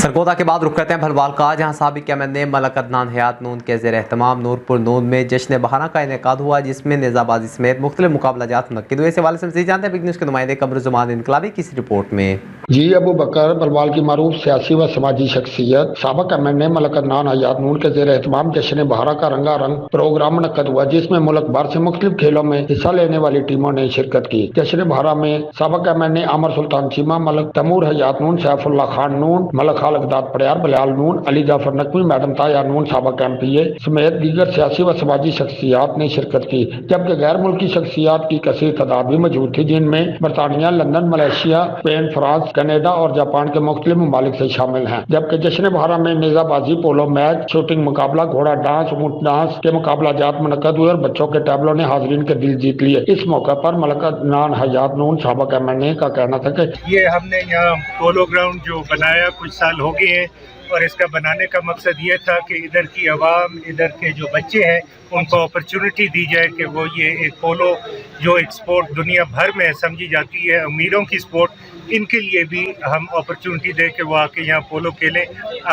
سرگودا کے بعد رخ کرتے ہیں بھلوال کا، جہاں سابق MNA ملک عدنان حیات نون کے زیراہتمام نورپور نون میں جشن بہاراں کا انعقاد ہوا، جس میں نیزہ بازی سمیت مختلف مقابلہ جات منعقد ہوئے۔ اس حوالے سے مزید جانتے ہیں بگ نیوز کے نمائندے قمرالزمان انقلابی کی اس رپورٹ میں۔ جی ابو بکر بھلوال کی معروف سیاسی و سماجی شخصیت سابق MNA ملک عدنان حیات نون کے زیر اہتمام جشن بہاراں کا رنگا رنگ پروگرام منعقد ہوا، جس میں ملک بھر سے مختلف کھیلوں میں حصہ لینے والی ٹیموں نے شرکت کی۔ جشن بہاراں میں سابق MNA عامر سلطان چیمہ، ملک تیمور حیات نون، سیف اللہ خان نون، ملک خالق داد پڑیار بلیال نون، علی جعفر نقوی، میڈم طاہرہ نون سابق MPA سمیت دیگر سیاسی و سماجی شخصیات نے شرکت کی، جبکہ غیر ملکی شخصیات کی کثیر تعداد بھی موجود تھی، جن میں برطانیہ، London, Malaysia, Spain, France, Canada اور جاپان کے مختلف ممالک سے شامل ہیں۔ جبکہ جشن بہاراں میں نیزہ بازی، پولو میچ، شوٹنگ مقابلہ، گھوڑا ڈانس، اونٹ ڈانس کے مقابلہ جات منعقد ہوئے اور بچوں کے ٹیبلوں نے حاضرین کے دل جیت لیے۔ اس موقع پر ملک عدنان حیات نون سابق MNA کا کہنا تھا کہ یہ ہم نے یہاں پولو گراؤنڈ جو بنایا کچھ سال ہو گئے ہیں، اور اس کا بنانے کا مقصد یہ تھا کہ ادھر کی عوام، ادھر کے جو بچے ہیں، ان کو اپرچونٹی دی جائے کہ وہ یہ ایک پولو جو ایک سپورٹ دنیا بھر میں سمجھی جاتی ہے، امیروں کی سپورٹ، ان کے لیے بھی ہم اپرچونٹی دے کے وہ آ کے یہاں پولو کھیلیں۔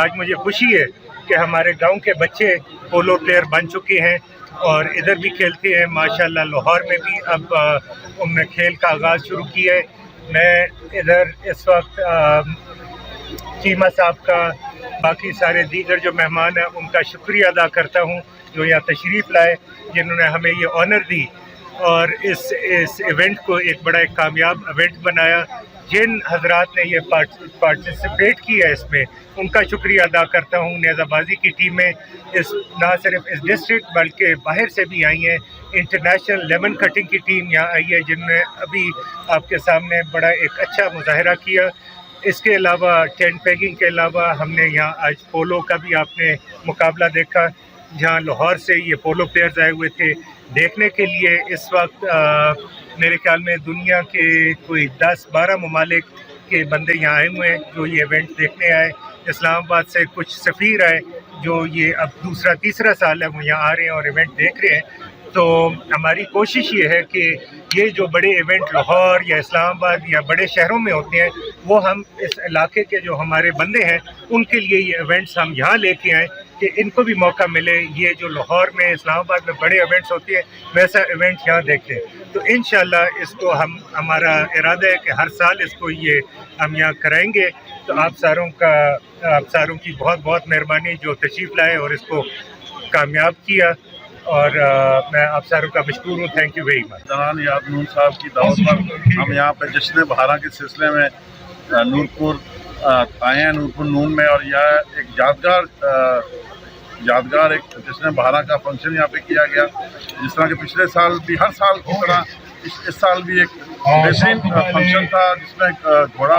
آج مجھے خوشی ہے کہ ہمارے گاؤں کے بچے پولو پلیئر بن چکے ہیں اور ادھر بھی کھیلتے ہیں ماشاءاللہ۔ لاہور میں بھی اب ان نے کھیل کا آغاز شروع کیا ہے۔ میں ادھر اس وقت چیمہ صاحب کا، باقی سارے دیگر جو مہمان ہیں، ان کا شکریہ ادا کرتا ہوں جو یہاں تشریف لائے، جنہوں نے ہمیں یہ آنر دی اور اس ایونٹ کو ایک بڑا ایک کامیاب ایونٹ بنایا۔ جن حضرات نے یہ پارٹیسپیٹ کیا ہے اس میں، ان کا شکریہ ادا کرتا ہوں۔ نیزہ بازی کی ٹیمیں نہ صرف اس ڈسٹرکٹ بلکہ باہر سے بھی آئی ہیں۔ انٹرنیشنل لیمن کٹنگ کی ٹیم یہاں آئی ہے، جن نے ابھی آپ کے سامنے بڑا ایک اچھا مظاہرہ کیا۔ اس کے علاوہ ٹینٹ پیگنگ کے علاوہ ہم نے یہاں آج پولو کا بھی آپ نے مقابلہ دیکھا، جہاں لاہور سے یہ پولو پلیئرز آئے ہوئے تھے دیکھنے کے لیے۔ اس وقت میرے خیال میں دنیا کے کوئی 10-12 ممالک کے بندے یہاں آئے ہوئے ہیں جو یہ ایونٹ دیکھنے آئے۔ اسلام آباد سے کچھ سفیر آئے جو یہ اب دوسرا تیسرا سال ہے وہ یہاں آ رہے ہیں اور ایونٹ دیکھ رہے ہیں۔ تو ہماری کوشش یہ ہے کہ یہ جو بڑے ایونٹ لاہور یا اسلام آباد یا بڑے شہروں میں ہوتے ہیں، وہ ہم اس علاقے کے جو ہمارے بندے ہیں ان کے لیے یہ ایونٹس ہم یہاں لے کے آئیں کہ ان کو بھی موقع ملے۔ یہ جو لاہور میں، اسلام آباد میں بڑے ایونٹس ہوتے ہیں، ویسا ایونٹ یہاں دیکھیں۔ تو انشاءاللہ اس کو ہمارا ارادہ ہے کہ ہر سال اس کو یہ ہم یہاں کرائیں گے۔ تو آپ ساروں کی بہت بہت مہربانی جو تشریف لائے اور اس کو کامیاب کیا، اور میں آپ ساروں کا مشکور ہوں۔ Thank you very much. Adnan حیات نون صاحب کی دعوت پر ہم یہاں پہ جشن بہاراں کے سلسلے میں نورپور آئے ہیں، نورپور نون میں، اور یہ ایک یادگار ایک جشن بہاراں کا فنکشن یہاں پہ کیا گیا، جس طرح کہ پچھلے سال بھی ہر سال کی طرح اس سال بھی ایک بہترین فنکشن تھا، جس میں ایک گھوڑا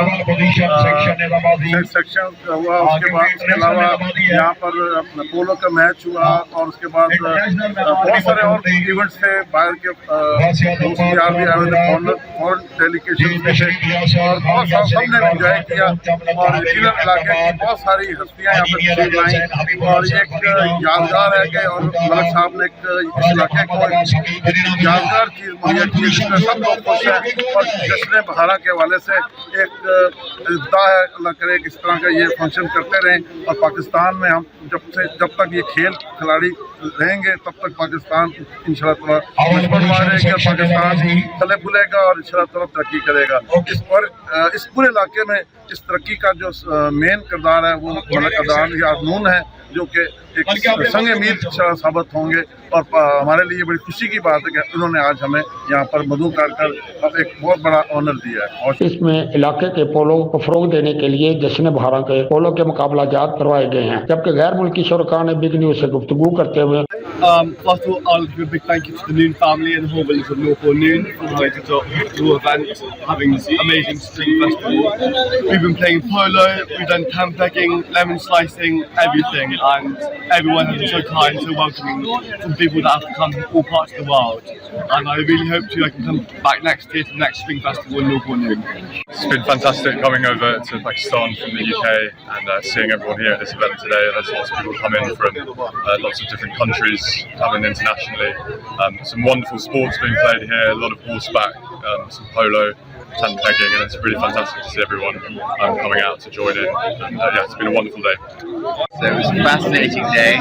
سیکشن ہوا، اس کے علاوہ یہاں پر پولو کا میچ ہوا، اور اس کے بعد بہت سارے اور ایونٹس تھے، باہر کے دوست یار بھی آئے ہوئے تھے، فورن ڈیلیگیشن تھے، اور بہت سارا سب نے انجوائے کیا، اور یقیناً علاقے کی بہت ساری ہستیاں یہاں پر تشریف لائیں، اور یہ ایک یادگار ہے کہ اور ملک صاحب نے اس علاقے کو ایک یادگار چیز مہیا کی، جس میں سب لوگ خوش ہیں۔ اور جشن بہاراں کے حوالے سے ایک دعا ہے، اللہ کرے کہ اس طرح کا یہ فنکشن کرتے رہیں، اور پاکستان میں ہم جب تک یہ کھلاڑی رہیں گے تب تک پاکستان انشاءاللہ تعالیٰ مشبت مارے گا، پاکستان تلے پھلے گا اور انشاءاللہ تعالیٰ ترقی کرے گا۔ اس پورے علاقے میں اس ترقی کا جو مین کردار ہے وہ ملک عدنان حیات نون ہے، جو کہ ایک سنگ امید ثابت ہوں گے، اور ہمارے لیے بڑی خوشی کی بات ہے کہ انہوں نے آج ہمیں یہاں پر مدعو کر اب ایک بہت بڑا آنر دیا ہے۔ اور اس میں علاقے کے پولو کو فروغ دینے کے لیے جشن بہاراں کے پولو کے مقابلہ جات کروائے گئے ہیں، جبکہ غیر ملکی شرکاء نے بگ نیوز سے گفتگو کرتے ہوئے First of all, I'll give a big thank you to the Noon family and the whole village of Noorpur Noon for inviting us to the event, having this amazing spring festival. We've been playing polo, we've done camp pegging, lemon slicing, everything, and everyone has been so kind, so welcoming from people that have to come from all parts of the world. And I really hope I can come back next year to the next spring festival in Noorpur Noon. It's been fantastic coming over to Pakistan from the UK and seeing everyone here at this event today. There's lots of people coming from lots of different countries, coming internationally. Some wonderful sports being played here, a lot of horseback, some polo, tent pegging, and it's really fantastic to see everyone coming out to join in. And yeah, it's been a wonderful day. So it was a fascinating day.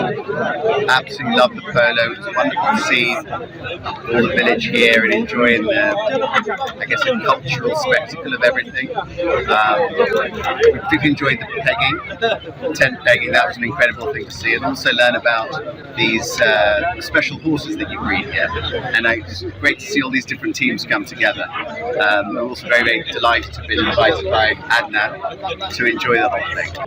Absolutely loved the polo. It was wonderful to see all the village here and enjoying the, I guess, a cultural spectacle of everything. We particularly enjoyed the pegging, tent pegging. That was an incredible thing to see, and also learn about these special horses that you breed here. And it's great to see all these different teams come together. We're also very, very delighted to have been invited by Adnan to enjoy the whole thing.